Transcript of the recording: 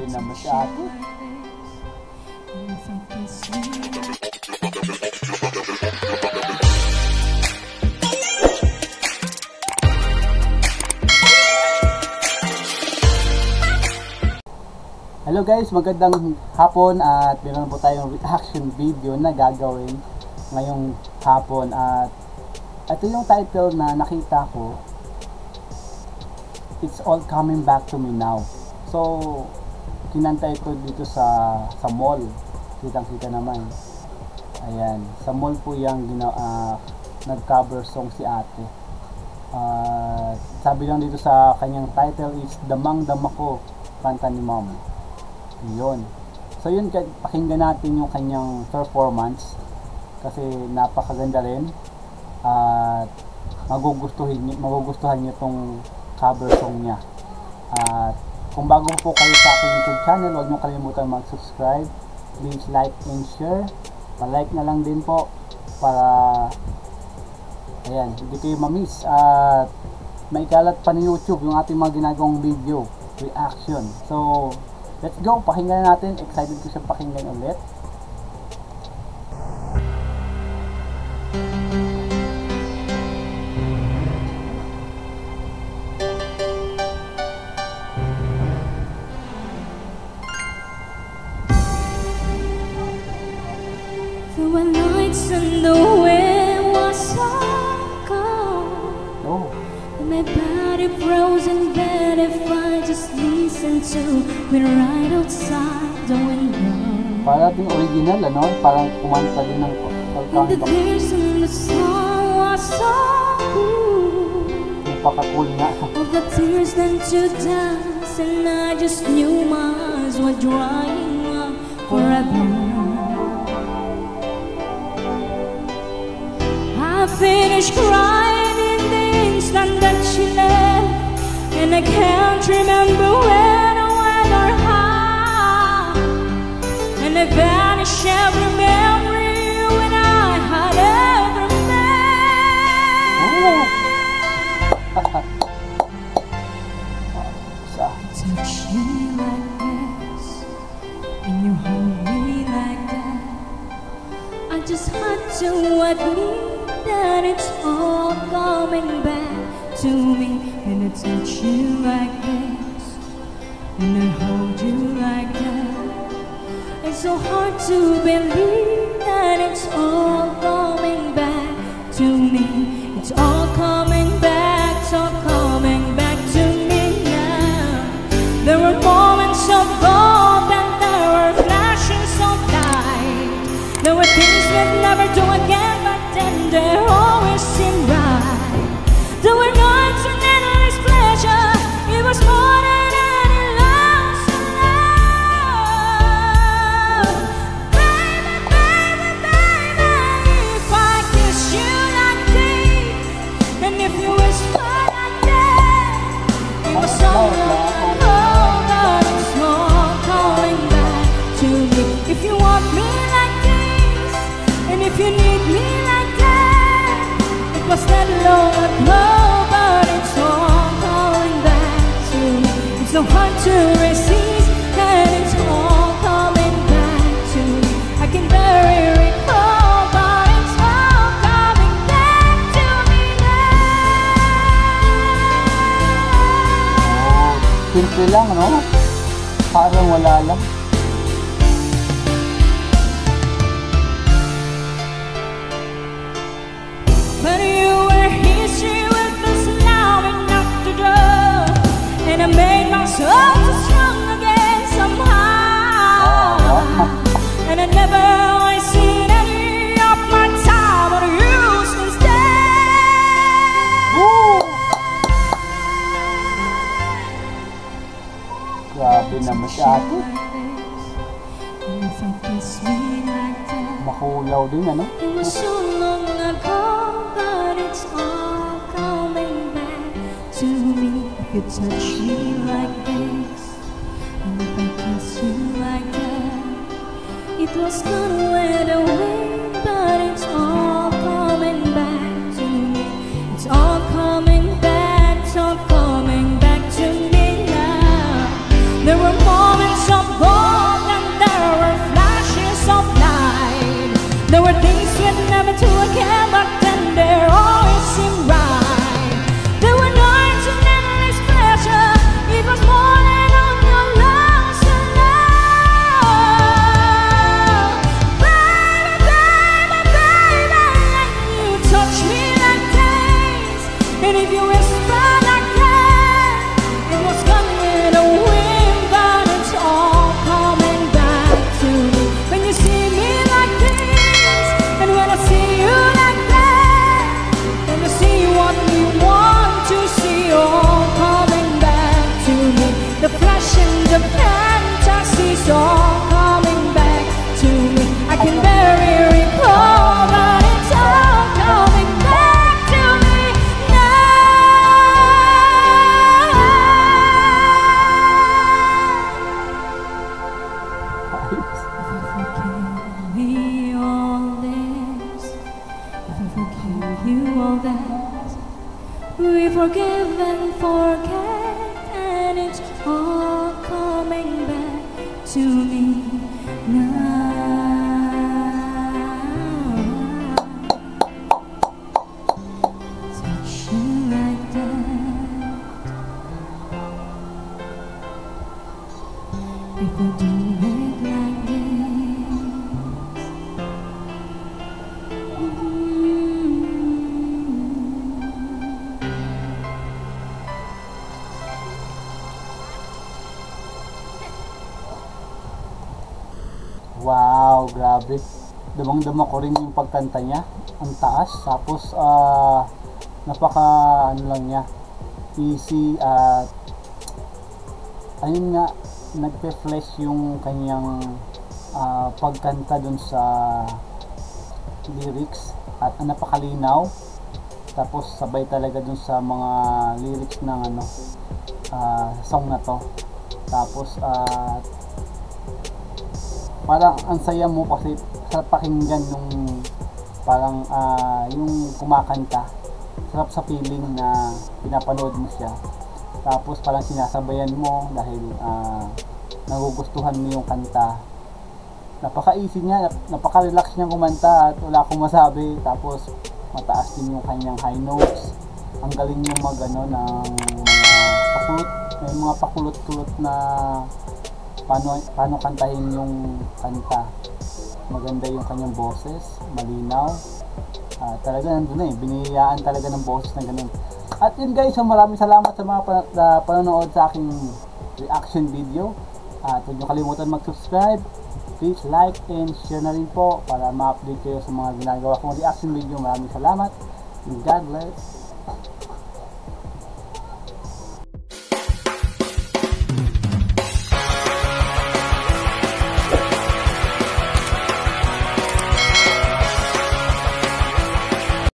Grabe naman si ate. Hello guys, magandang hapon at meron po tayong reaction video na gagawin ngayong hapon at ito yung title na nakita ko, It's All Coming Back to Me Now. So kinanta ito dito sa mall, kitang-kita naman. Ayan, sa mall po yung nag-cover song si ate. Sabi lang dito sa kanyang title is Damang-dama ko, kanta ni mom. Yun. So yun, pakinggan natin yung kanyang performance kasi napakaganda rin at magugustuhan niyo tong cover song niya. At kung bago po kayo sa aking YouTube channel, huwag niyo kalimutan mag-subscribe. Please like and share. Pa-like na lang din po para ayan, hindi kayo ma-miss at maikalat pa ni YouTube yung ating mga ginagawang video reaction. So let's go, pakinggan natin. Excited ko siya pakinggan ulit. There were nights and the wind was so cold, and my body frozen bed if I just listen to it right outside the window. Para ding original, ano? Parang kumanta din ng And the tears in the song was so cool. Napaka-cool nga. All the tears then to dance, and I just knew my eyes were drying up forever. I finished crying in the instant that she left, and I can't remember when or when or how, and I vanished every memory when I had ever met. Touch you like this, and you hold me like that. I just had to admit that it's all coming back to me. And I touch you like this, and I hold you like that. It's so hard to believe that it's all coming back to me. It's all coming back, it's all coming back to me now. There were moments of gold and there were flashes of light. There were things we'd never do again, but then they always seemed right. There were nights of endless pleasure. It was more than any loss of love. Baby, baby, baby, if I kiss you like this, and if you whisper like that, it was so long ago, but it's all coming back to me. If you want me like this, and if you need me like that, it was that long ago, but it's all coming back to me. It's so hard to resist, and it's all coming back to me. I can barely recall, but it's all coming back to me now. Simple lang, no? Parang wala lang. But you were history with us now enough to do, and I made myself so strong again somehow. And I never wasted any of my time on you instead. Grabe naman si ate. Makulaw din, ano? It was so long ago, but it's all coming back to me. If you touch me like this, and if I kiss you like that, it was gone went away, but it's all coming back to me. It's all coming back, it's all coming back to me now. There were moments of There were days when never to again, but then there always seemed right. There were nights of endless pleasure. It was more than on your lungs and love. Baby, baby, baby, and you touch me like days. And if you whisper like that, it was gone with a wind, but it's all coming back to me. When you see me like this, and when I see you like that, and I see what we want to see, all coming back to me. The flash and the fantasies all coming back to me. I can barely recall, but it's all coming back to me we forgive and forget, and it's all coming back to me now. Touch you like that. If we do it like Wow, grabe. Damang-dama ko rin yung pagkanta niya. Ang taas. Tapos, napaka, ano lang niya, easy at, ayun nga, nagpe-flesh yung kanyang pagkanta dun sa lyrics. At napakalinaw. Tapos, sabay talaga dun sa mga lyrics ng ano, song na to. Tapos, parang ang saya mo kasi sa pakinggan nung parang yung kumakanta, sarap sa feeling na pinapanood mo siya. Tapos parang sinasabayan mo dahil nagugustuhan mo yung kanta. Napaka-easy niya, napaka-relax niyang kumanta at wala akong masabi. Tapos mataas din yung kanyang high notes. Ang galing yung ng mga pakulot-kulot na paano kantahin yung kanta. Maganda yung kanyang boses, malinaw. Talaga nandun na biniyayaan talaga ng boses na ganun. At yun guys, so maraming salamat sa mga panonood sa aking reaction video. At huwag nyo kalimutan mag-subscribe. Please like and share na rin po para ma-update kayo sa mga ginagawa kong reaction video. Maraming salamat and God bless.